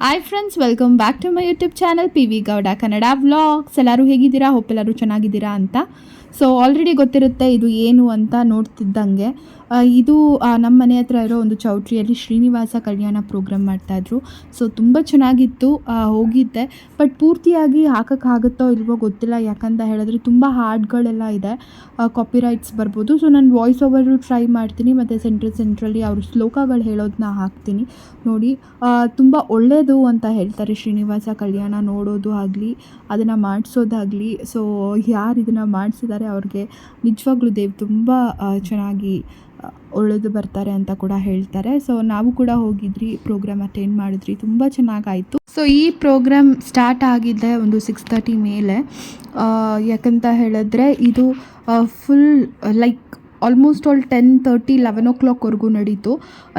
Hi friends, welcome back to my YouTube channel P V Gowda Kannada vlogs. ಎಲ್ಲರೂ ಹೇಗಿದ್ದೀರಾ? Hope ಎಲ್ಲರೂ ಚೆನ್ನಾಗಿದ್ದೀರಾ ಅಂತ. ಸೊ ಆಲ್ರೆಡಿ ಗೊತ್ತಿರುತ್ತೆ ಇದು ಏನು ಅಂತ. ನೋಡ್ತಿದ್ದಂಗೆ ಇದು ನಮ್ಮ ಮನೆ ಹತ್ರ ಇರೋ ಒಂದು ಚೌಟ್ರಿಯಲ್ಲಿ ಶ್ರೀನಿವಾಸ ಕಲ್ಯಾಣ ಪ್ರೋಗ್ರಾಮ್ ಮಾಡ್ತಾಯಿದ್ರು. ಸೊ ತುಂಬ ಚೆನ್ನಾಗಿತ್ತು, ಹೋಗಿದ್ದೆ. ಬಟ್ ಪೂರ್ತಿಯಾಗಿ ಹಾಕೋಕ್ಕಾಗುತ್ತೋ ಇಲ್ವೋ ಗೊತ್ತಿಲ್ಲ, ಯಾಕಂತ ಹೇಳಿದ್ರೆ ತುಂಬ ಹಾಡುಗಳೆಲ್ಲ ಇದೆ, ಕಾಪಿರೈಟ್ಸ್ ಬರ್ಬೋದು. ಸೊ ನಾನು ವಾಯ್ಸ್ ಓವರು ಟ್ರೈ ಮಾಡ್ತೀನಿ, ಮತ್ತು ಸೆಂಟ್ರಲ್ಲಿ ಅವರು ಶ್ಲೋಕಗಳು ಹೇಳೋದನ್ನ ಹಾಕ್ತೀನಿ ನೋಡಿ. ತುಂಬ ಒಳ್ಳೆಯದು ಅಂತ ಹೇಳ್ತಾರೆ ಶ್ರೀನಿವಾಸ ಕಲ್ಯಾಣ ನೋಡೋದು ಆಗಲಿ, ಅದನ್ನು ಮಾಡಿಸೋದಾಗಲಿ. ಸೊ ಯಾರು ಇದನ್ನು ಮಾಡಿಸಿದ್ದಾರೆ ಅವ್ರಿಗೆ ನಿಜವಾಗ್ಲೂ ತುಂಬ ಚೆನ್ನಾಗಿ ಒಳ್ಳೆದು ಬರ್ತಾರೆ ಅಂತ ಕೂಡ ಹೇಳ್ತಾರೆ. ಸೊ ನಾವು ಕೂಡ ಹೋಗಿದ್ರಿ, ಪ್ರೋಗ್ರಾಮ್ ಅಟೆಂಡ್ ಮಾಡಿದ್ರಿ, ತುಂಬ ಚೆನ್ನಾಗಾಯಿತು. ಸೊ ಈ ಪ್ರೋಗ್ರಾಮ್ ಸ್ಟಾರ್ಟ್ ಆಗಿದ್ದೆ ಒಂದು 6:30 ಮೇಲೆ, ಯಾಕಂತ ಹೇಳಿದ್ರೆ ಇದು ಫುಲ್ ಲೈಕ್ ಆಲ್ಮೋಸ್ಟ್ ಆಲ್ 10:30 11 o'clockವರೆಗೂ ನಡೀತು.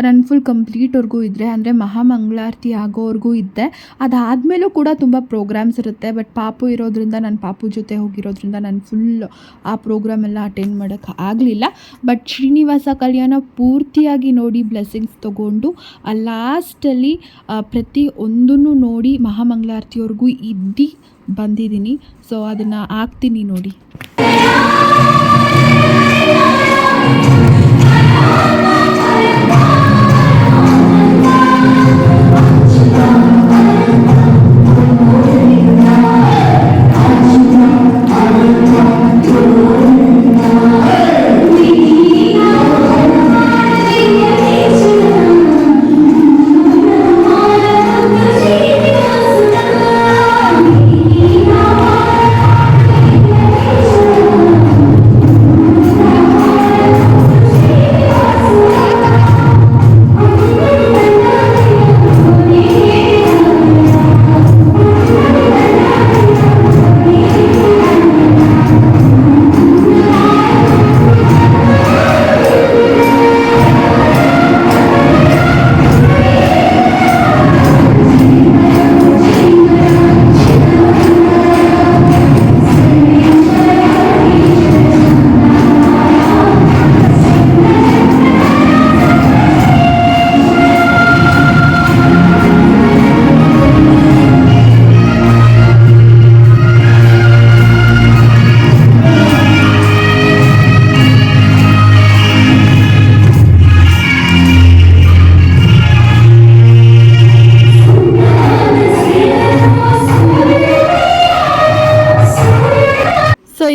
ನಾನು ಫುಲ್ ಕಂಪ್ಲೀಟ್ವರೆಗೂ ಇದ್ದರೆ, ಅಂದರೆ ಮಹಾಮಂಗಳಾರತಿ ಆಗೋವರೆಗೂ ಇದ್ದೆ. ಅದಾದಮೇಲೂ ಕೂಡ ತುಂಬ ಪ್ರೋಗ್ರಾಮ್ಸ್ ಇರುತ್ತೆ. ಬಟ್ ಪಾಪು ಇರೋದ್ರಿಂದ, ನಾನು ಪಾಪು ಜೊತೆ ಹೋಗಿರೋದ್ರಿಂದ ನಾನು ಫುಲ್ ಆ ಪ್ರೋಗ್ರಾಮ್ ಎಲ್ಲ ಅಟೆಂಡ್ ಮಾಡೋಕ್ಕೆ ಆಗಲಿಲ್ಲ. ಬಟ್ ಶ್ರೀನಿವಾಸ ಕಲ್ಯಾಣ ಪೂರ್ತಿಯಾಗಿ ನೋಡಿ ಬ್ಲೆಸ್ಸಿಂಗ್ಸ್ ತೊಗೊಂಡು ಲಾಸ್ಟಲ್ಲಿ ಪ್ರತಿಯೊಂದನ್ನು ನೋಡಿ ಮಹಾಮಂಗಳಾರತಿವರೆಗೂ ಇದ್ದು ಬಂದಿದ್ದೀನಿ. ಸೊ ಅದನ್ನು ಹಾಕ್ತೀನಿ ನೋಡಿ.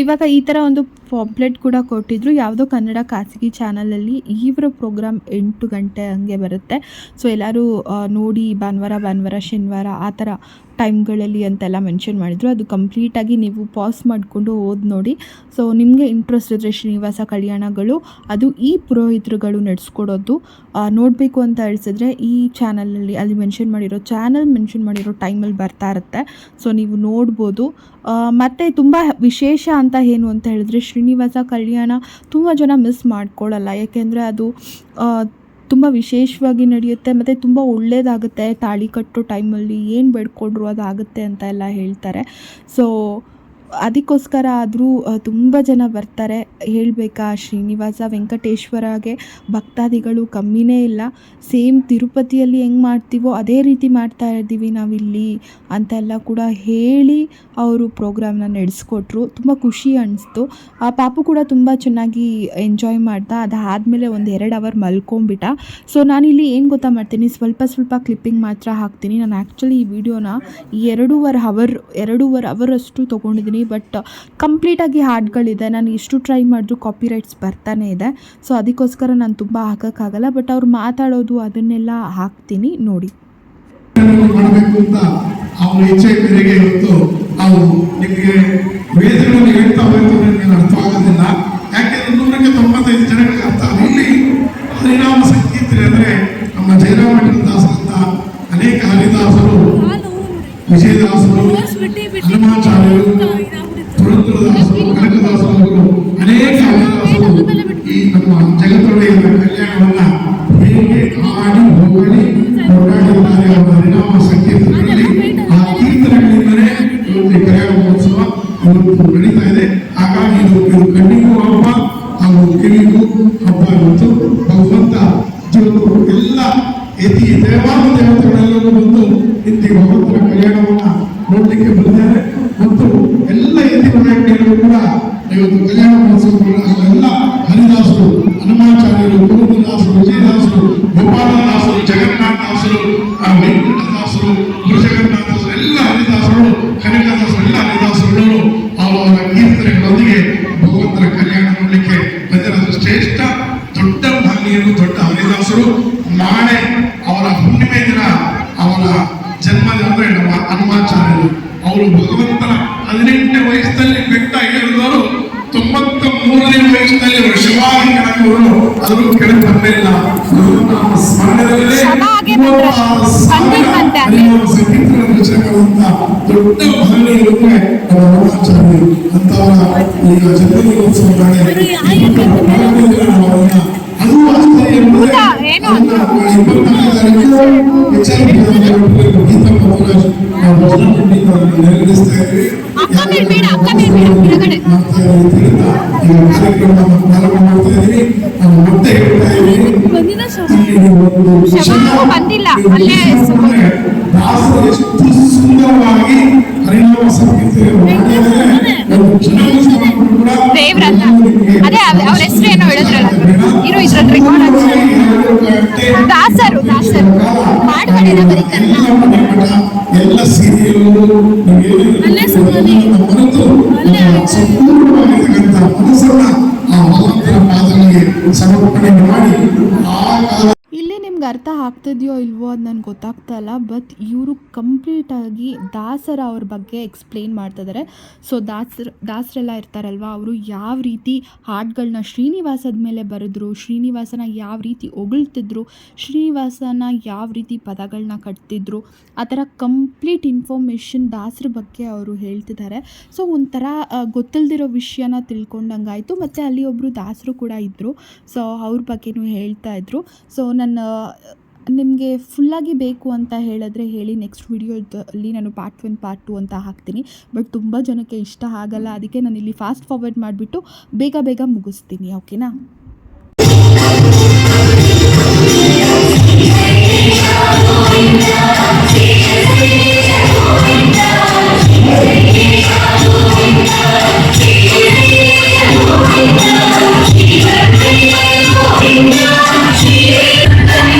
ಇವಾಗ ಈ ಥರ ಒಂದು ಪಾಂಪ್ಲೆಟ್ ಕೂಡ ಕೊಟ್ಟಿದ್ರು, ಯಾವುದೋ ಕನ್ನಡ ಖಾಸಗಿ ಚಾನಲಲ್ಲಿ. ಇವರ ಪ್ರೋಗ್ರಾಮ್ 8 ಗಂಟೆ ಹಂಗೆ ಬರುತ್ತೆ. ಸೊ ಎಲ್ಲರೂ ನೋಡಿ, ಭಾನುವಾರ ಶನಿವಾರ ಆ ಥರ ಟೈಮ್ಗಳಲ್ಲಿ ಅಂತೆಲ್ಲ ಮೆನ್ಷನ್ ಮಾಡಿದರು. ಅದು ಕಂಪ್ಲೀಟಾಗಿ ನೀವು ಪಾಸ್ ಮಾಡಿಕೊಂಡು ಓದಿ ನೋಡಿ. ಸೊ ನಿಮಗೆ ಇಂಟ್ರೆಸ್ಟ್ ಇದ್ದರೆ ಶ್ರೀನಿವಾಸ ಕಲ್ಯಾಣಗಳು, ಅದು ಈ ಪುರೋಹಿತರುಗಳು ನಡೆಸ್ಕೊಡೋದು ನೋಡಬೇಕು ಅಂತ ಹೇಳಿಸಿದ್ರೆ ಈ ಚಾನಲಲ್ಲಿ, ಅಲ್ಲಿ ಮೆನ್ಷನ್ ಮಾಡಿರೋ ಟೈಮಲ್ಲಿ ಬರ್ತಾ ಇರುತ್ತೆ. ಸೊ ನೀವು ನೋಡ್ಬೋದು. ಮತ್ತು ತುಂಬ ವಿಶೇಷ ಅಂತ ಏನು ಅಂತ ಹೇಳಿದ್ರೆ, ಶ್ರೀನಿವಾಸ ಕಲ್ಯಾಣ ತುಂಬ ಜನ ಮಿಸ್ ಮಾಡ್ಕೊಳ್ಳಲ್ಲ, ಯಾಕೆಂದರೆ ಅದು ತುಂಬ ವಿಶೇಷವಾಗಿ ನಡೆಯುತ್ತೆ ಮತ್ತು ತುಂಬ ಒಳ್ಳೆಯದಾಗುತ್ತೆ. ತಾಳಿ ಕಟ್ಟೋ ಟೈಮಲ್ಲಿ ಏನು ಬೇಡ್ಕೊಂಡ್ರು ಅದಾಗುತ್ತೆ ಅಂತ ಎಲ್ಲ ಹೇಳ್ತಾರೆ. ಸೊ ಅದಕ್ಕೋಸ್ಕರ ಆದರೂ ತುಂಬ ಜನ ಬರ್ತಾರೆ. ಹೇಳಬೇಕಾ, ಶ್ರೀನಿವಾಸ ವೆಂಕಟೇಶ್ವರಗೆ ಭಕ್ತಾದಿಗಳು ಕಮ್ಮಿನೇ ಇಲ್ಲ. ಸೇಮ್ ತಿರುಪತಿಯಲ್ಲಿ ಹೆಂಗೆ ಮಾಡ್ತೀವೋ ಅದೇ ರೀತಿ ಮಾಡ್ತಾ ಇದ್ದೀವಿ ನಾವಿಲ್ಲಿ ಅಂತೆಲ್ಲ ಕೂಡ ಹೇಳಿ ಅವರು ಪ್ರೋಗ್ರಾಮ್ನ ನಡೆಸ್ಕೊಟ್ರು. ತುಂಬ ಖುಷಿ ಅನ್ನಿಸ್ತು. ಆ ಪಾಪು ಕೂಡ ತುಂಬ ಚೆನ್ನಾಗಿ ಎಂಜಾಯ್ ಮಾಡ್ದ. ಅದಾದಮೇಲೆ ಒಂದು 2 ಅವರ್ ಮಲ್ಕೊಂಬಿಟ್ಟ. ಸೊ ನಾನಿಲ್ಲಿ ಏನು ಗೊತ್ತಾ ಮಾಡ್ತೀನಿ, ಸ್ವಲ್ಪ ಕ್ಲಿಪ್ಪಿಂಗ್ ಮಾತ್ರ ಹಾಕ್ತೀನಿ. ನಾನು ಆ್ಯಕ್ಚುಲಿ ಈ ವಿಡಿಯೋನ 2.5 ಅವರ್ ಅಷ್ಟು ತೊಗೊಂಡಿದ್ದೀನಿ. ಬಟ್ ಕಂಪ್ಲೀಟಾಗಿ ಹಾಡುಗಳಿದೆ, ನಾನು ಎಷ್ಟು ಟ್ರೈ ಮಾಡಿದ್ರು ಕಾಪಿರೈಟ್ಸ್ ಬರ್ತಾನೆ ಇದೆ. ಸೊ ಅದಕ್ಕೋಸ್ಕರ ನಾನು ತುಂಬ ಹಾಕೋಕ್ಕಾಗಲ್ಲ. ಬಟ್ ಅವ್ರು ಮಾತಾಡೋದು ಅದನ್ನೆಲ್ಲ ಹಾಕ್ತೀನಿ ನೋಡಿ. ಮಾಡಬೇಕು ಅಂತ ಅವರ ಇಚ್ಛೆ ಮೇರೆಗೆ ಇವತ್ತು ನಾವು ನಿಮಗೆ ವೇದಗಳನ್ನು ಹೇಳ್ತಾ ಹೋಯ್ತು, ನಿಮಗೆ ಅರ್ಥ ಆಗೋದಿಲ್ಲ. ಯಾಕೆಂದ್ರೆ 195 ಜನಗಳಿಗೆ ಅರ್ಥ ಆಗ. ಇಲ್ಲಿ ಹರಿನಾಮ ಸಂಕೀರ್ತನೆ ಅಂದರೆ ನಮ್ಮ ಜಯರಾಮ ದಾಸರಂತ ಅನೇಕ ಹರಿದಾಸರು, ವಿಜಯದಾಸರು, ಹನುಮಾಚಾರ್ಯರು, ಪುರಂದರದಾಸರು, ಕನಕದಾಸರು, ಅನೇಕ ಹರಿದಾಸರು ಈ ನಮ್ಮ ಜಗತ್ತೊಡೆಯ ಕಲ್ಯಾಣವನ್ನ ಹೇಗೆ ಹಾಡಿ ಹೊಗಳಿ ಕೊಂಡಾಡಿದ್ದಾರೆ ಅವರ ಹರಿನಾಮ ಸಂಕೀರ್ತನೆಗಳಲ್ಲಿ. ಆ ಕೀರ್ತನೆಗಳಿಂದಲೇ ಇವತ್ತು ಕಲ್ಯಾಣ ಮಹೋತ್ಸವ ಇವತ್ತು ನಡೀತಾ ಇದೆ. ಹಾಗಾಗಿ ಇದು ಕಣ್ಣಿಗೂ ಹಬ್ಬ, ಹಾಗೂ ಕಿವಿಗೂ ಹಬ್ಬ. ಇವತ್ತು ಭಗವಂತ ಎಲ್ಲ ಯತಿ ದೇವ ದೇವತೆಗಳೆಲ್ಲರೂ ಬಂದು ಇಂತಿ ಭಗವಂತನ ಕಲ್ಯಾಣವನ್ನ ನೋಡ್ಲಿಕ್ಕೆ ಬಂದಿದ್ದಾರೆ ಮತ್ತು ಎಲ್ಲ ಯತಿಗಳು ಕೂಡ ಇವತ್ತು ಕಲ್ಯಾಣ ಮಹೋತ್ಸವ ಎಲ್ಲ ಹರಿದಾಸರು, ಹನುಮಾಚಾರ್ಯರು, ಗೋವಿಂದದಾಸರು, ವಿಜಯದಾಸರು, ಗೋಪಾಲದಾಸರು, ಜಗನ್ನಾಥದಾಸರು, ವೆಂಕಟದಾಸರು, ಗುರುಜಗನ್ನಾಥದಾಸರು, ಎಲ್ಲ ಹರಿದಾಸರು, ಕನಕದಾಸರು, ಎಲ್ಲ ಹರಿದಾಸರುಗಳು ಅವರ ಕೀರ್ತನೆಗಳೊಂದಿಗೆ ಭಗವಂತನ ಕಲ್ಯಾಣ ನೋಡ್ಲಿಕ್ಕೆ ಬಂದಿರೋದು. ಶ್ರೇಷ್ಠ ದೊಡ್ಡ ಮಹನೀಯರು, ದೊಡ್ಡ ಹರಿದಾಸರು. ನಾಳೆ ಅವರ ಹುಣ್ಣಿಮೆ ದಿನ ಅವರ ಜನ್ಮದ ಅಂದ್ರೆ ನಮ್ಮ ಹನುಮಾಚಾರ್ಯರು. ಅವರು ಭಗವಂತನ 18ನೇ ವಯಸ್ಸಲ್ಲಿ ಬೆಟ್ಟ ಏರಿದವರು 93ನೇ ವಯಸ್ಸಿನಲ್ಲಿ ಅವರು ಶಿವಾಲಿಂಗನಾಗಿ ಅವರು ಅದನ್ನು ಕೆಳಗೆ ಬರಲಿಲ್ಲ. ಸ್ಮರಣೆಯಲ್ಲೇ ದೊಡ್ಡ ಮಹನೀಯರು ಹನುಮಾಚಾರ್ಯರು ಅಂತವರ ಈಗ ಜನ್ಮದಿನೋತ್ಸವ ಅದು ಆಶ್ಚರ್ಯ ನೆರವೇರಿಸ್ತಾ ಇದ್ದೀವಿ. ಕಾರ್ಯಕ್ರಮ ಪ್ರಾರಂಭ ಮಾಡ್ತಾ ಇದ್ದೀವಿ. ನಾವು ಮತ್ತೆ ಹೇಳ್ತಾ ಇದ್ದೀವಿ, ದಾಸರು ಎಷ್ಟು ಸುಂದರವಾಗಿ ಹರಿನಾಮ ಸಂಕೀರ್ತನೆ ಎಲ್ಲ ಸೀರಿಯಲ್ ಸಂಪೂರ್ಣವಾಗಿರ್ತಕ್ಕಂಥ ಮನಸ್ಸನ್ನ ಆ ಭಗವಂತನ ಪಾದಗಳಿಗೆ ಸಮರ್ಪಣೆ ಮಾಡಿ ಇಲ್ಲಿ ನಿಮ್ಗೆ ಅರ್ಥ ಆಗ್ತಿದೆಯೋ ಇಲ್ವೋ ಅದು ನನಗೆ ಗೊತ್ತಾಗ್ತಾ ಇಲ್ಲ. ಬಟ್ ಇವರು ಕಂಪ್ಲೀಟಾಗಿ ದಾಸರ ಅವ್ರ ಬಗ್ಗೆ ಎಕ್ಸ್ಪ್ಲೇನ್ ಮಾಡ್ತಿದ್ದಾರೆ. ಸೊ ದಾಸರೆಲ್ಲ ಇರ್ತಾರಲ್ವ, ಅವರು ಯಾವ ರೀತಿ ಹಾಡುಗಳನ್ನ ಶ್ರೀನಿವಾಸದ ಮೇಲೆ ಬರೆದ್ರು, ಶ್ರೀನಿವಾಸನ ಯಾವ ರೀತಿ ಹೊಗಳ್ತಿದ್ರು, ಶ್ರೀನಿವಾಸನ ಯಾವ ರೀತಿ ಪದಗಳನ್ನ ಕಟ್ತಿದ್ರು, ಆ ಥರ ಕಂಪ್ಲೀಟ್ ಇನ್ಫಾರ್ಮೇಷನ್ ದಾಸರ ಬಗ್ಗೆ ಅವರು ಹೇಳ್ತಿದ್ದಾರೆ. ಸೊ ಒಂಥರ ಗೊತ್ತಿಲ್ದಿರೋ ವಿಷಯನ ತಿಳ್ಕೊಂಡಂಗಾಯಿತು. ಮತ್ತು ಅಲ್ಲಿ ಒಬ್ಬರು ದಾಸರು ಕೂಡ ಇದ್ದರು. ಸೊ ಅವ್ರ ಬಗ್ಗೆನೂ ಹೇಳ್ತಾ ಇದ್ರು. ಸೊ ನನ್ನ ನಿಮಗೆ ಫುಲ್ಲಾಗಿ ಬೇಕು ಅಂತ ಹೇಳಿದ್ರೆ ಹೇಳಿ, ನೆಕ್ಸ್ಟ್ ವಿಡಿಯೋದಲ್ಲಿ ನಾನು ಪಾರ್ಟ್ 1 ಪಾರ್ಟ್ 2 ಅಂತ ಹಾಕ್ತೀನಿ. ಬಟ್ ತುಂಬ ಜನಕ್ಕೆ ಇಷ್ಟ ಆಗಲ್ಲ, ಅದಕ್ಕೆ ನಾನು ಇಲ್ಲಿ ಫಾಸ್ಟ್ ಫಾರ್ವರ್ಡ್ ಮಾಡಿಬಿಟ್ಟು ಬೇಗ ಮುಗಿಸ್ತೀನಿ. ಓಕೆನಾ?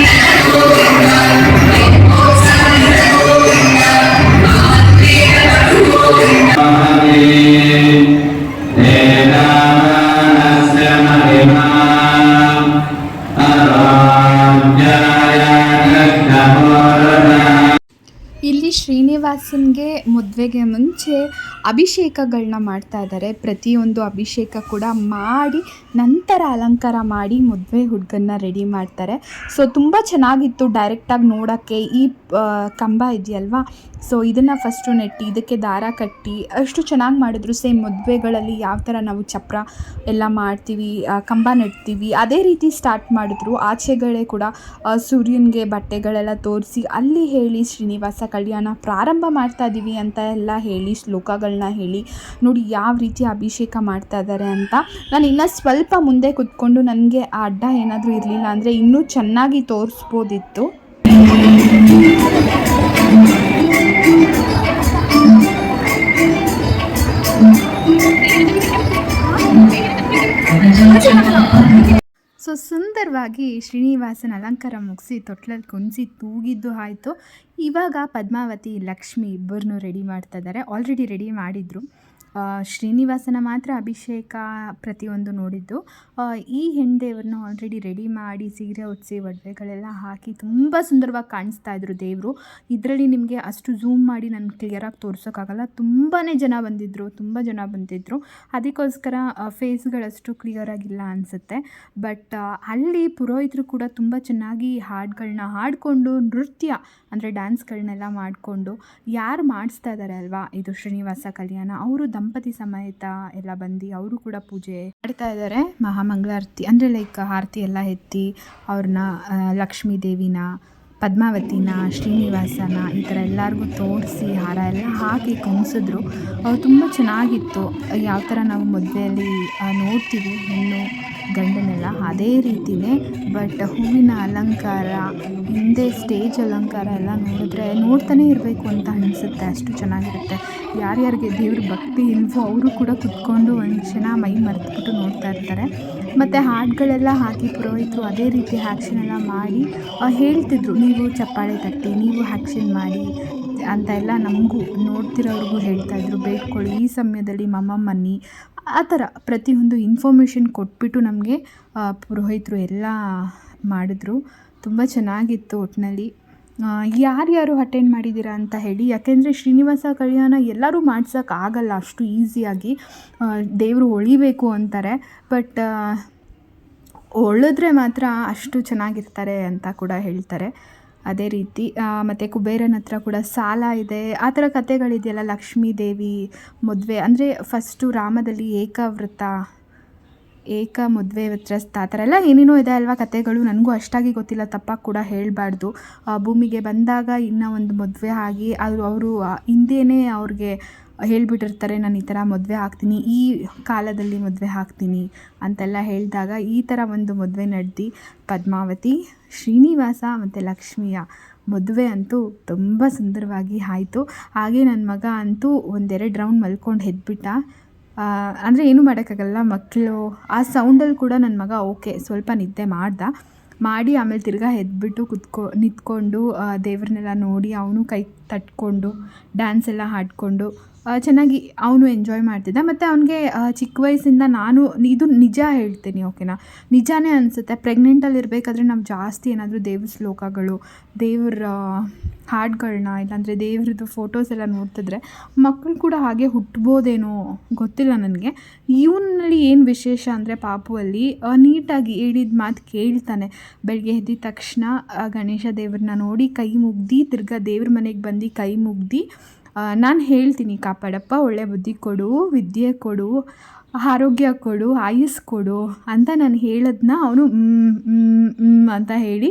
ಇಲ್ಲಿ ಶ್ರೀನಿವಾಸನ್ಗೆ ಮದುವೆಗೆ ಮುಂಚೆ ಅಭಿಷೇಕಗಳನ್ನ ಮಾಡ್ತಾ ಇದ್ದಾರೆ. ಪ್ರತಿಯೊಂದು ಅಭಿಷೇಕ ಕೂಡ ಮಾಡಿ ನಂತರ ಅಲಂಕಾರ ಮಾಡಿ ಮದುವೆ ಹುಡುಗನ್ನ ರೆಡಿ ಮಾಡ್ತಾರೆ. ಸೊ ತುಂಬ ಚೆನ್ನಾಗಿತ್ತು ಡೈರೆಕ್ಟಾಗಿ ನೋಡೋಕ್ಕೆ. ಈ ಕಂಬ ಇದೆಯಲ್ವಾ, ಸೊ ಇದನ್ನು ಫಸ್ಟು ನೆಟ್ಟಿ ಇದಕ್ಕೆ ದಾರ ಕಟ್ಟಿ ಅಷ್ಟು ಚೆನ್ನಾಗಿ ಮಾಡಿದ್ರು. ಸೇಮ್ ಮದುವೆಗಳಲ್ಲಿ ಯಾವ ಥರ ನಾವು ಚಪ್ರ ಎಲ್ಲ ಮಾಡ್ತೀವಿ, ಕಂಬ ನೆಡ್ತೀವಿ, ಅದೇ ರೀತಿ ಸ್ಟಾರ್ಟ್ ಮಾಡಿದ್ರು. ಆಚೆಗಳೇ ಕೂಡ ಸೂರ್ಯನಿಗೆ ಬಟ್ಟೆಗಳೆಲ್ಲ ತೋರಿಸಿ ಅಲ್ಲಿ ಹೇಳಿ ಶ್ರೀನಿವಾಸ ಕಲ್ಯಾಣ ಪ್ರಾರಂಭ ಮಾಡ್ತಾ ಇದ್ದೀವಿ ಅಂತ ಎಲ್ಲ ಹೇಳಿ ಶ್ಲೋಕಗಳನ್ನ ಹೇಳಿ ನೋಡಿ ಯಾವ ರೀತಿ ಅಭಿಷೇಕ ಮಾಡ್ತಾ ಇದ್ದಾರೆ ಅಂತ. ನಾನು ಇನ್ನೂ ಸ್ವಲ್ಪ ಮುಂದೆ ಕೂತ್ಕೊಂಡು ನನಗೆ ಆ ಅಡ್ಡ ಏನಾದರೂ ಇರಲಿಲ್ಲ ಅಂದರೆ ಇನ್ನೂ ಚೆನ್ನಾಗಿ ತೋರಿಸ್ಬೋದಿತ್ತು. ಸೊ ಸುಂದರವಾಗಿ ಶ್ರೀನಿವಾಸನ ಅಲಂಕಾರ ಮುಗಿಸಿ ತೊಟ್ಲಲ್ಲಿ ಕುಣಿಸಿ ತೂಗಿದ್ದು ಆಯಿತು. ಇವಾಗ ಪದ್ಮಾವತಿ ಲಕ್ಷ್ಮಿ ಇಬ್ಬರನ್ನೂ ರೆಡಿ ಮಾಡ್ತಾ ಇದ್ದಾರೆ. ಆಲ್ರೆಡಿ ರೆಡಿ ಮಾಡಿದರು. ಶ್ರೀನಿವಾಸನ ಮಾತ್ರ ಅಭಿಷೇಕ ಪ್ರತಿಯೊಂದು ನೋಡಿದ್ದು. ಈ ಹೆಣ್ದೇವ್ರನ್ನ ಆಲ್ರೆಡಿ ರೆಡಿ ಮಾಡಿ ಸೀರೆ ಉಡಿಸಿ ಒಡವೆಗಳೆಲ್ಲ ಹಾಕಿ ತುಂಬ ಸುಂದರವಾಗಿ ಕಾಣಿಸ್ತಾ ಇದ್ರು ದೇವರು. ಇದರಲ್ಲಿ ನಿಮಗೆ ಅಷ್ಟು ಝೂಮ್ ಮಾಡಿ ನಾನು ಕ್ಲಿಯರಾಗಿ ತೋರಿಸೋಕ್ಕಾಗಲ್ಲ. ತುಂಬ ಜನ ಬಂದಿದ್ದರು. ಅದಕ್ಕೋಸ್ಕರ ಫೇಸ್ಗಳಷ್ಟು ಕ್ಲಿಯರಾಗಿಲ್ಲ ಅನಿಸುತ್ತೆ. ಬಟ್ ಅಲ್ಲಿ ಪುರೋಹಿತರು ಕೂಡ ತುಂಬ ಚೆನ್ನಾಗಿ ಹಾಡುಗಳನ್ನ ಹಾಡಿಕೊಂಡು ನೃತ್ಯ ಅಂದರೆ ಡ್ಯಾನ್ಸ್ಗಳನ್ನೆಲ್ಲ ಮಾಡಿಕೊಂಡು ಯಾರು ಮಾಡಿಸ್ತಾ ಇದ್ದಾರೆ ಅಲ್ವಾ ಇದು ಶ್ರೀನಿವಾಸ ಕಲ್ಯಾಣ, ಅವರು ದಂಪತಿ ಸಮೇತ ಎಲ್ಲ ಬಂದು ಅವರು ಕೂಡ ಪೂಜೆ ಮಾಡ್ತಾ ಇದ್ದಾರೆ. ಮಹಾಮಂಗಳಾರತಿ ಅಂದರೆ ಲೈಕ್ ಆರತಿ ಎಲ್ಲ ಎತ್ತಿ ಅವ್ರನ್ನ ಲಕ್ಷ್ಮೀ ದೇವಿನ, ಪದ್ಮಾವತಿನ, ಶ್ರೀನಿವಾಸನ ಈ ಥರ ಎಲ್ಲರಿಗೂ ತೋರಿಸಿ ಹಾರ ಎಲ್ಲ ಹಾಕಿ ಕುಣಿಸಿದ್ರು. ತುಂಬ ಚೆನ್ನಾಗಿತ್ತು. ಯಾವ ಥರ ನಾವು ಮದುವೆಯಲ್ಲಿ ನೋಡ್ತೀವಿ ಹೆಣ್ಣು ಗಂಡನೆಲ್ಲ ಅದೇ ರೀತಿಯೇ. ಬಟ್ ಹೂವಿನ ಅಲಂಕಾರ, ಹಿಂದೆ ಸ್ಟೇಜ್ ಅಲಂಕಾರ ಎಲ್ಲ ನೋಡಿದ್ರೆ ನೋಡ್ತಾನೇ ಇರಬೇಕು ಅಂತ ಅನಿಸುತ್ತೆ, ಅಷ್ಟು ಚೆನ್ನಾಗಿರುತ್ತೆ. ಯಾರ್ಯಾರಿಗೆ ದೇವ್ರ ಭಕ್ತಿ ಇಲ್ವೋ ಅವರು ಕೂಡ ಕುತ್ಕೊಂಡು ಒಂದು ಕ್ಷಣ ಮೈ ಮರೆತುಬಿಟ್ಟು ನೋಡ್ತಾ ಇರ್ತಾರೆ. ಮತ್ತು ಹಾಡುಗಳೆಲ್ಲ ಹಾಕಿ ಪುರೋಹಿತರು ಅದೇ ರೀತಿ ಆ್ಯಕ್ಷನ್ ಎಲ್ಲ ಮಾಡಿ ಹೇಳ್ತಿದ್ರು, ನೀವು ಚಪ್ಪಾಳೆ ತಟ್ಟಿ, ನೀವು ಆ್ಯಕ್ಷನ್ ಮಾಡಿ ಅಂತ ಎಲ್ಲ ನಮಗೂ ನೋಡ್ತಿರೋರಿಗೂ ಹೇಳ್ತಾಯಿದ್ರು. ಬೇಡ್ಕೊಳ್ಳಿ, ಈ ಸಮಯದಲ್ಲಿ ಮಮ್ಮಮ್ಮನ್ನಿ, ಆ ಥರ ಪ್ರತಿಯೊಂದು ಇನ್ಫಾರ್ಮೇಷನ್ ಕೊಟ್ಬಿಟ್ಟು ನಮಗೆ ಪುರೋಹಿತರು ಎಲ್ಲ ಮಾಡಿದ್ರು. ತುಂಬ ಚೆನ್ನಾಗಿತ್ತು ಒಟ್ಟಿನಲ್ಲಿ. ಯಾರ್ಯಾರು ಅಟೆಂಡ್ ಮಾಡಿದ್ದೀರಾ ಅಂತ ಹೇಳಿ, ಯಾಕೆಂದರೆ ಶ್ರೀನಿವಾಸ ಕಲ್ಯಾಣ ಎಲ್ಲರೂ ಮಾಡ್ಸೋಕ್ಕಾಗಲ್ಲ ಅಷ್ಟು ಈಸಿಯಾಗಿ. ದೇವರು ಒಳಿಬೇಕು ಅಂತಾರೆ, ಬಟ್ ಒಳಿದ್ರೆ ಮಾತ್ರ ಅಷ್ಟು ಚೆನ್ನಾಗಿರ್ತಾರೆ ಅಂತ ಕೂಡ ಹೇಳ್ತಾರೆ. ಅದೇ ರೀತಿ ಮತ್ತು ಕುಬೇರನ ಹತ್ರ ಕೂಡ ಸಾಲ ಇದೆ, ಆ ಥರ ಕಥೆಗಳಿದೆಯಲ್ಲ. ಲಕ್ಷ್ಮೀ ದೇವಿ ಮದುವೆ ಅಂದರೆ ಫಸ್ಟು ರಾಮದಲ್ಲಿ ಏಕ ಮದುವೆ ವ್ಯತ್ಯಸ್ತ, ಆ ಥರ ಎಲ್ಲ ಏನೇನೋ ಇದೆ ಅಲ್ವಾ ಕಥೆಗಳು. ನನಗೂ ಅಷ್ಟಾಗಿ ಗೊತ್ತಿಲ್ಲ, ತಪ್ಪಾಗಿ ಕೂಡ ಹೇಳಬಾರ್ದು. ಭೂಮಿಗೆ ಬಂದಾಗ ಇನ್ನೂ ಒಂದು ಮದುವೆ ಆಗಿ ಅವರು ಹಿಂದೆಯೇ ಅವ್ರಿಗೆ ಹೇಳಿಬಿಟ್ಟಿರ್ತಾರೆ, ನಾನು ಈ ಥರ ಮದುವೆ ಆಗ್ತೀನಿ, ಈ ಕಾಲದಲ್ಲಿ ಮದುವೆ ಆಗ್ತೀನಿ ಅಂತೆಲ್ಲ ಹೇಳಿದಾಗ ಈ ಥರ ಒಂದು ಮದುವೆ ನಡೆದು ಪದ್ಮಾವತಿ, ಶ್ರೀನಿವಾಸ ಮತ್ತು ಲಕ್ಷ್ಮಿಯ ಮದುವೆ ಅಂತೂ ತುಂಬ ಸುಂದರವಾಗಿ ಆಯಿತು. ಹಾಗೆ ನನ್ನ ಮಗ ಅಂತೂ 1-2 ರೌಂಡ್ ಮಲ್ಕೊಂಡು ಎದ್ಬಿಟ್ಟ. ಅಂದರೆ ಏನೂ ಮಾಡೋಕ್ಕಾಗಲ್ಲ, ಮಕ್ಕಳು ಆ ಸೌಂಡಲ್ಲಿ ಕೂಡ ನನ್ನ ಮಗ ಓಕೆ ಸ್ವಲ್ಪ ನಿದ್ದೆ ಮಾಡಿ ಆಮೇಲೆ ತಿರ್ಗಾ ಎದ್ಬಿಟ್ಟು ನಿಂತ್ಕೊಂಡು ದೇವ್ರನ್ನೆಲ್ಲ ನೋಡಿ ಅವನು ಕೈ ತಟ್ಕೊಂಡು ಡ್ಯಾನ್ಸ್ ಎಲ್ಲ ಹಾಡಿಕೊಂಡು ಚೆನ್ನಾಗಿ ಅವನು ಎಂಜಾಯ್ ಮಾಡ್ತಿದ್ದ. ಮತ್ತು ಅವನಿಗೆ ಚಿಕ್ಕ ವಯಸ್ಸಿಂದ ಇದು ನಿಜ ಹೇಳ್ತೀನಿ, ಓಕೆನಾ, ನಿಜಾನೇ ಅನಿಸುತ್ತೆ. ಪ್ರೆಗ್ನೆಂಟಲ್ಲಿ ಇರಬೇಕಾದ್ರೆ ನಾವು ಜಾಸ್ತಿ ಏನಾದರೂ ದೇವ್ರ ಶ್ಲೋಕಗಳು, ದೇವ್ರ ಹಾಡುಗಳನ್ನ, ಇಲ್ಲಾಂದರೆ ದೇವ್ರದ್ದು ಫೋಟೋಸ್ ಎಲ್ಲ ನೋಡ್ತಿದ್ರೆ ಮಕ್ಕಳು ಕೂಡ ಹಾಗೆ ಹುಟ್ಬೋದೇನೋ ಗೊತ್ತಿಲ್ಲ ನನಗೆ. ಇವನಲ್ಲಿ ಏನು ವಿಶೇಷ ಅಂದರೆ ಪಾಪುವಲ್ಲಿ ನೀಟಾಗಿ ಹೇಳಿದ ಮಾತು ಕೇಳ್ತಾನೆ. ಬೆಳಗ್ಗೆ ಎದ್ದಿದ ತಕ್ಷಣ ಗಣೇಶ ದೇವ್ರನ್ನ ನೋಡಿ ಕೈ ಮುಗ್ದು, ತಿರ್ಗಾ ದೇವ್ರ ಮನೆಗೆ ಬಂದು ಕೈ ಮುಗ್ದು, ನಾನು ಹೇಳ್ತೀನಿ, ಕಾಪಾಡಪ್ಪ, ಒಳ್ಳೆ ಬುದ್ಧಿ ಕೊಡು, ವಿದ್ಯೆ ಕೊಡು, ಆರೋಗ್ಯ ಕೊಡು, ಆಯುಸ್ಸು ಕೊಡು ಅಂತ ನಾನು ಹೇಳೋದನ್ನ ಅವನು ಅಂತ ಹೇಳಿ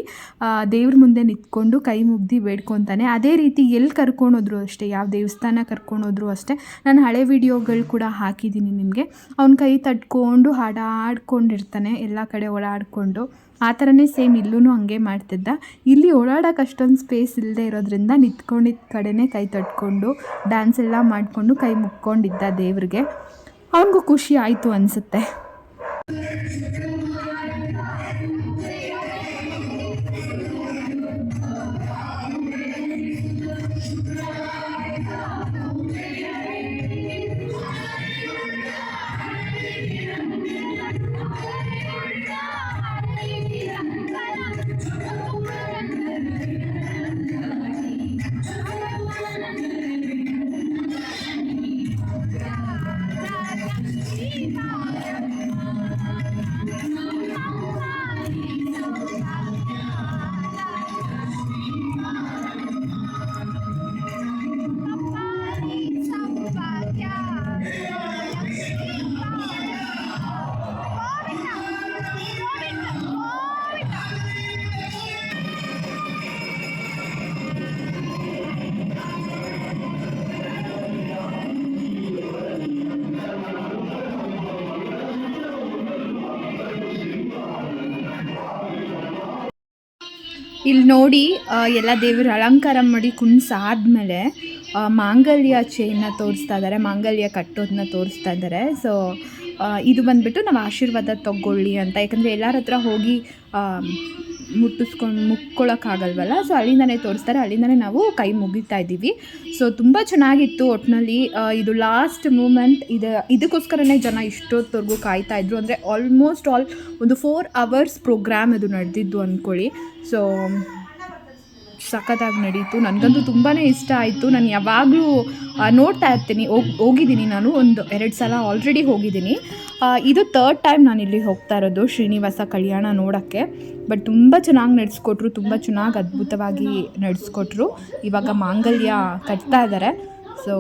ದೇವ್ರ ಮುಂದೆ ನಿಂತ್ಕೊಂಡು ಕೈ ಮುಗ್ದು ಬೇಡ್ಕೊತಾನೆ. ಅದೇ ರೀತಿ ಎಲ್ಲಿ ಕರ್ಕೊಂಡೋದ್ರು ಅಷ್ಟೇ, ಯಾವ ದೇವಸ್ಥಾನ ಕರ್ಕೊಂಡೋದ್ರು ಅಷ್ಟೇ, ನಾನು ಹಳೆ ವಿಡಿಯೋಗಳು ಕೂಡ ಹಾಕಿದ್ದೀನಿ ನಿಮಗೆ. ಅವ್ನ ಕೈ ತಟ್ಕೊಂಡು ಹಾಡಾಡ್ಕೊಂಡಿರ್ತಾನೆ, ಎಲ್ಲ ಕಡೆ ಓಡಾಡಿಕೊಂಡು. ಆ ಥರನೇ ಸೇಮ್ ಇಲ್ಲೂ ಹಂಗೆ ಮಾಡ್ತಿದ್ದ. ಇಲ್ಲಿ ಓಡಾಡೋಕೆ ಅಷ್ಟೊಂದು ಸ್ಪೇಸ್ ಇಲ್ಲದೆ ಇರೋದ್ರಿಂದ ನಿಂತ್ಕೊಂಡಿದ್ದ ಕಡೆನೇ ಕೈ ತಟ್ಕೊಂಡು ಡ್ಯಾನ್ಸ್ ಎಲ್ಲ ಮಾಡಿಕೊಂಡು ಕೈ ಮುಕ್ಕೊಂಡಿದ್ದ ದೇವ್ರಿಗೆ. ಅವನಿಗೂ ಖುಷಿ ಆಯಿತು ಅನಿಸುತ್ತೆ. ಇಲ್ಲಿ ನೋಡಿ ಎಲ್ಲ ದೇವ್ರ ಅಲಂಕಾರ ಮಾಡಿ ಕುಣ್ಸಾದ್ಮೇಲೆ ಮಾಂಗಲ್ಯ ಚೈನ್ನ ತೋರಿಸ್ತಾ ಇದ್ದಾರೆ, ಮಾಂಗಲ್ಯ ಕಟ್ಟೋದನ್ನ ತೋರಿಸ್ತಾ ಇದ್ದಾರೆ. ಸೊ ಇದು ಬಂದುಬಿಟ್ಟು ನಾವು ಆಶೀರ್ವಾದ ತಗೊಳ್ಳಿ ಅಂತ, ಯಾಕಂದರೆ ಎಲ್ಲರ ಹತ್ರ ಹೋಗಿ ಮುಕ್ಕೊಳ್ಳೋಕ್ಕಾಗಲ್ವಲ್ಲ. ಸೊ ಅಲ್ಲಿಂದನೇ ತೋರಿಸ್ತಾರೆ, ಅಲ್ಲಿಂದನೇ ನಾವು ಕೈ ಮುಗಿತಾ ಇದ್ದೀವಿ. ಸೊ ತುಂಬ ಚೆನ್ನಾಗಿತ್ತು ಒಟ್ಟಿನಲ್ಲಿ. ಇದು ಲಾಸ್ಟ್ ಮೂಮೆಂಟ್, ಇದಕ್ಕೋಸ್ಕರನೇ ಜನ ಇಷ್ಟೊತ್ತವರೆಗೂ ಕಾಯ್ತಾಯಿದ್ರು. ಅಂದರೆ ಆಲ್ಮೋಸ್ಟ್ ಒಂದು 4 hours ಪ್ರೋಗ್ರಾಮ್ ಇದು ನಡೆದಿದ್ದು ಅಂದ್ಕೊಳ್ಳಿ. ಸೊ ಸಖತ್ತಾಗಿ ನಡೀತು. ನನಗಂತೂ ತುಂಬಾ ಇಷ್ಟ ಆಯಿತು. ನಾನು ಯಾವಾಗಲೂ ನೋಡ್ತಾ ಇರ್ತೀನಿ, ಹೋಗಿದ್ದೀನಿ ನಾನು 1-2 ಸಲ ಆಲ್ರೆಡಿ ಹೋಗಿದ್ದೀನಿ. ಇದು 3rd ಟೈಮ್ ನಾನು ಇಲ್ಲಿ ಹೋಗ್ತಾ ಇರೋದು ಶ್ರೀನಿವಾಸ ಕಲ್ಯಾಣ ನೋಡೋಕ್ಕೆ. ಬಟ್ ತುಂಬ ಚೆನ್ನಾಗಿ ನಡೆಸ್ಕೊಟ್ರು, ತುಂಬ ಚೆನ್ನಾಗಿ ಅದ್ಭುತವಾಗಿ ನಡೆಸ್ಕೊಟ್ರು. ಇವಾಗ ಮಾಂಗಲ್ಯ ಕಟ್ತಾ ಇದ್ದಾರೆ. ಸೊ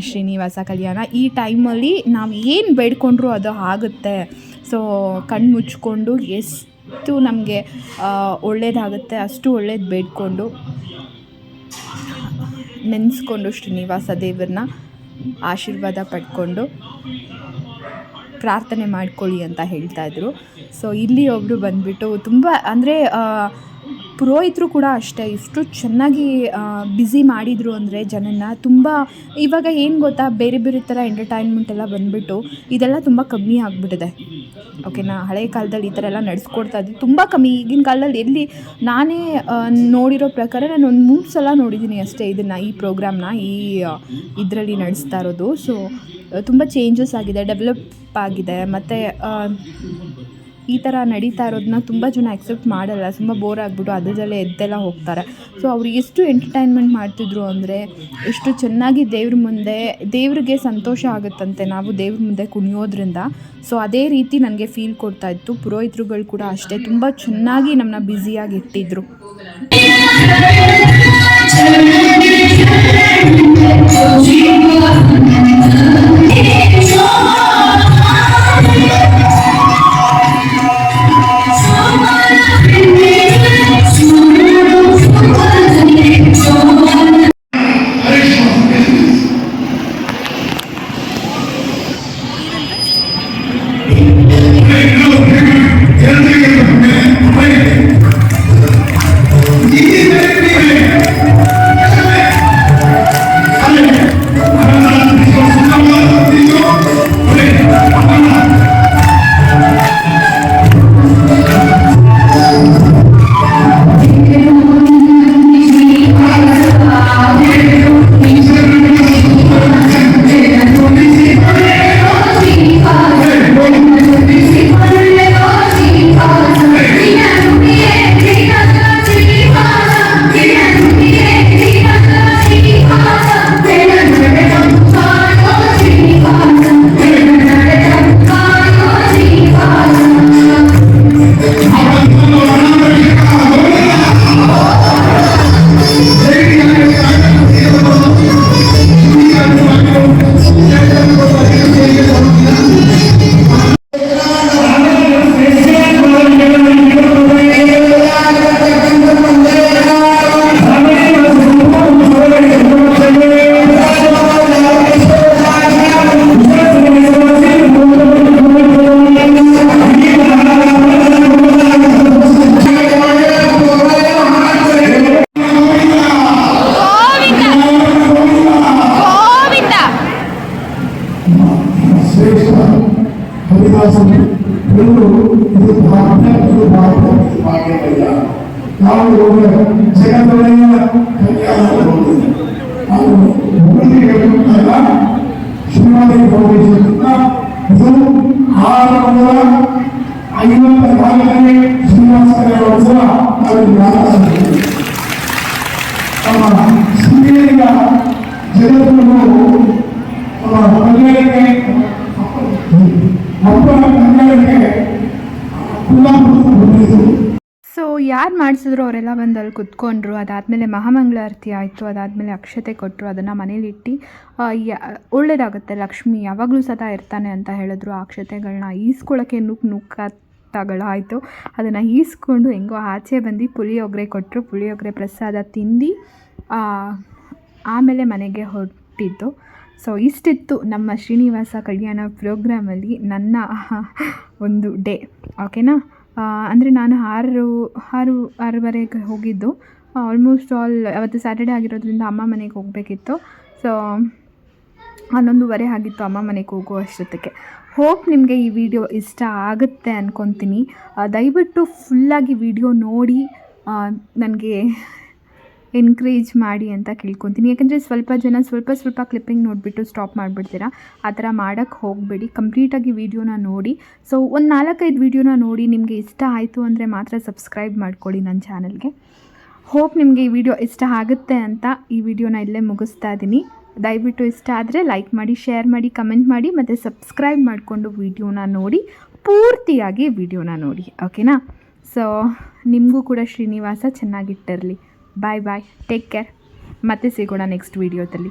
ಶ್ರೀನಿವಾಸ ಕಲ್ಯಾಣ ಈ ಟೈಮಲ್ಲಿ ನಾವು ಏನು ಬೇಡ್ಕೊಂಡ್ರೂ ಅದು ಆಗುತ್ತೆ. ಸೊ ಕಣ್ಣು ಮುಚ್ಕೊಂಡು ಎಷ್ಟು ನಮಗೆ ಒಳ್ಳೇದಾಗುತ್ತೆ ಅಷ್ಟು ಒಳ್ಳೇದು ಬೇಡ್ಕೊಂಡು ನೆನೆಸ್ಕೊಂಡು ಶ್ರೀನಿವಾಸ ದೇವ್ರನ್ನ ಆಶೀರ್ವಾದ ಪಡ್ಕೊಂಡು ಪ್ರಾರ್ಥನೆ ಮಾಡ್ಕೊಳ್ಳಿ ಅಂತ ಹೇಳ್ತಾಯಿದ್ರು. ಸೊ ಇಲ್ಲಿ ಒಬ್ಬರು ಬಂದುಬಿಟ್ಟು ತುಂಬ ಅಂದರೆ ಪುರೋಹಿತರು ಕೂಡ ಅಷ್ಟೇ ಎಷ್ಟು ಚೆನ್ನಾಗಿ ಬ್ಯುಸಿ ಮಾಡಿದರು ಅಂದರೆ ಜನನ ತುಂಬ. ಇವಾಗ ಏನು ಗೊತ್ತಾ, ಬೇರೆ ಬೇರೆ ಥರ ಎಂಟರ್ಟೈನ್ಮೆಂಟ್ ಎಲ್ಲ ಬಂದುಬಿಟ್ಟು ಇದೆಲ್ಲ ತುಂಬ ಕಮ್ಮಿ ಆಗಿಬಿಟ್ಟಿದೆ. ಓಕೆನಾ, ಹಳೆಯ ಕಾಲದಲ್ಲಿ ಈ ಥರ ಎಲ್ಲ ನಡೆಸ್ಕೊಡ್ತಾ ಇದ್ದು ತುಂಬ ಕಮ್ಮಿ. ಈಗಿನ ಕಾಲದಲ್ಲಿ ಎಲ್ಲಿ, ನಾನೇ ನೋಡಿರೋ ಪ್ರಕಾರ ನಾನು ಒಂದು 3 ಸಲ ನೋಡಿದ್ದೀನಿ ಅಷ್ಟೇ ಇದನ್ನು, ಈ ಪ್ರೋಗ್ರಾಮ್ನ ಇದರಲ್ಲಿ ನಡೆಸ್ತಾ ಇರೋದು. ಸೊ ತುಂಬ ಚೇಂಜಸ್ ಆಗಿದೆ, ಡೆವಲಪ್ ಆಗಿದೆ. ಮತ್ತು ಈ ಥರ ನಡೀತಾ ಇರೋದನ್ನ ತುಂಬ ಜನ ಅಕ್ಸೆಪ್ಟ್ ಮಾಡಲ್ಲ, ತುಂಬ ಬೋರ್ ಆಗಿಬಿಟ್ಟು ಅದರಲ್ಲೇ ಎದ್ದೆಲ್ಲ ಹೋಗ್ತಾರೆ. ಸೊ ಅವ್ರು ಎಷ್ಟು ಎಂಟರ್ಟೈನ್ಮೆಂಟ್ ಮಾಡ್ತಿದ್ರು ಅಂದರೆ, ಎಷ್ಟು ಚೆನ್ನಾಗಿ ದೇವ್ರ ಮುಂದೆ, ದೇವ್ರಿಗೆ ಸಂತೋಷ ಆಗುತ್ತಂತೆ ನಾವು ದೇವ್ರ ಮುಂದೆ ಕುಣಿಯೋದ್ರಿಂದ. ಸೊ ಅದೇ ರೀತಿ ನನಗೆ ಫೀಲ್ ಕೊಡ್ತಾಯಿತ್ತು. ಪುರೋಹಿತರುಗಳು ಕೂಡ ಅಷ್ಟೇ ತುಂಬ ಚೆನ್ನಾಗಿ ನಮ್ಮನ್ನ ಬ್ಯುಸಿಯಾಗಿ ಇಟ್ಟಿದ್ರು. ಸೊ ಯಾರು ಮಾಡಿಸಿದ್ರು ಅವರೆಲ್ಲ ಬಂದು ಅಲ್ಲಿ ಕುತ್ಕೊಂಡ್ರು. ಅದಾದಮೇಲೆ ಮಹಾಮಂಗಳಾರತಿ ಆಯಿತು. ಅದಾದಮೇಲೆ ಅಕ್ಷತೆ ಕೊಟ್ಟರು. ಅದನ್ನು ಮನೇಲಿಟ್ಟು ಒಳ್ಳೆಯದಾಗುತ್ತೆ, ಲಕ್ಷ್ಮಿ ಯಾವಾಗಲೂ ಸದಾ ಇರ್ತಾನೆ ಅಂತ ಹೇಳಿದ್ರು. ಆ ಅಕ್ಷತೆಗಳನ್ನ ಈಸ್ಕೊಳ್ಳೋಕ್ಕೆ ನುಗ್ಗಾಟಗಳಾಯಿತು. ಅದನ್ನು ಈಸ್ಕೊಂಡು ಹೆಂಗೋ ಆಚೆ ಬಂದು ಪುಳಿಯೋಗರೆ ಕೊಟ್ಟರು. ಪುಳಿಯೋಗರೆ ಪ್ರಸಾದ ತಿಂದು ಆಮೇಲೆ ಮನೆಗೆ ಹೊರಟಿದ್ದು. ಸೊ ಇಷ್ಟಿತ್ತು ನಮ್ಮ ಶ್ರೀನಿವಾಸ ಕಲ್ಯಾಣ ಪ್ರೋಗ್ರಾಮಲ್ಲಿ ನನ್ನ ಒಂದು ಡೇ. ಓಕೆನಾ, ಅಂದರೆ ನಾನು 6:30ಗೆ ಹೋಗಿದ್ದು. ಆಲ್ಮೋಸ್ಟ್ ಅವತ್ತು ಸ್ಯಾಟರ್ಡೇ ಆಗಿರೋದ್ರಿಂದ ಅಮ್ಮ ಮನೆಗೆ ಹೋಗಬೇಕಿತ್ತು. ಸೊ 11:30 ಆಗಿತ್ತು ಅಮ್ಮ ಮನೆಗೆ ಹೋಗೋ ಅಷ್ಟೊತ್ತಿಗೆ. ಹೋಪ್ ನಿಮಗೆ ಈ ವಿಡಿಯೋ ಇಷ್ಟ ಆಗುತ್ತೆ ಅಂದ್ಕೊತೀನಿ. ದಯವಿಟ್ಟು ಫುಲ್ಲಾಗಿ ವಿಡಿಯೋ ನೋಡಿ ನನಗೆ ಎನ್ಕರೇಜ್ ಮಾಡಿ ಅಂತ ಕೇಳ್ಕೊತೀನಿ. ಯಾಕಂದರೆ ಸ್ವಲ್ಪ ಜನ ಸ್ವಲ್ಪ ಕ್ಲಿಪ್ಪಿಂಗ್ ನೋಡಿಬಿಟ್ಟು ಸ್ಟಾಪ್ ಮಾಡಿಬಿಡ್ತೀರಾ. ಆ ಥರ ಮಾಡೋಕ್ಕೆ ಹೋಗಬೇಡಿ, ಕಂಪ್ಲೀಟಾಗಿ ವೀಡಿಯೋನ ನೋಡಿ. ಸೊ ಒಂದು 4-5 ವೀಡಿಯೋನ ನೋಡಿ ನಿಮಗೆ ಇಷ್ಟ ಆಯಿತು ಅಂದರೆ ಮಾತ್ರ ಸಬ್ಸ್ಕ್ರೈಬ್ ಮಾಡ್ಕೊಳ್ಳಿ ನನ್ನ ಚಾನಲ್ಗೆ. ಹೋಪ್ ನಿಮಗೆ ಈ ವಿಡಿಯೋ ಇಷ್ಟ ಆಗುತ್ತೆ ಅಂತ ಈ ವಿಡಿಯೋನ ಇಲ್ಲೇ ಮುಗಿಸ್ತಾ ಇದ್ದೀನಿ. ದಯವಿಟ್ಟು ಇಷ್ಟ ಆದರೆ ಲೈಕ್ ಮಾಡಿ, ಶೇರ್ ಮಾಡಿ, ಕಮೆಂಟ್ ಮಾಡಿ ಮತ್ತು ಸಬ್ಸ್ಕ್ರೈಬ್ ಮಾಡಿಕೊಂಡು ವಿಡಿಯೋನ ನೋಡಿ, ಪೂರ್ತಿಯಾಗಿ ವಿಡಿಯೋನ ನೋಡಿ. ಓಕೆನಾ, ಸೊ ನಿಮಗೂ ಕೂಡ ಶ್ರೀನಿವಾಸ ಚೆನ್ನಾಗಿಟ್ಟಿರಲಿ. ಬಾಯ್ ಬಾಯ್, ಟೇಕ್ ಕೇರ್. ಮತ್ತೆ ಸಿಗೋಣ ನೆಕ್ಸ್ಟ್ ವೀಡಿಯೋದಲ್ಲಿ.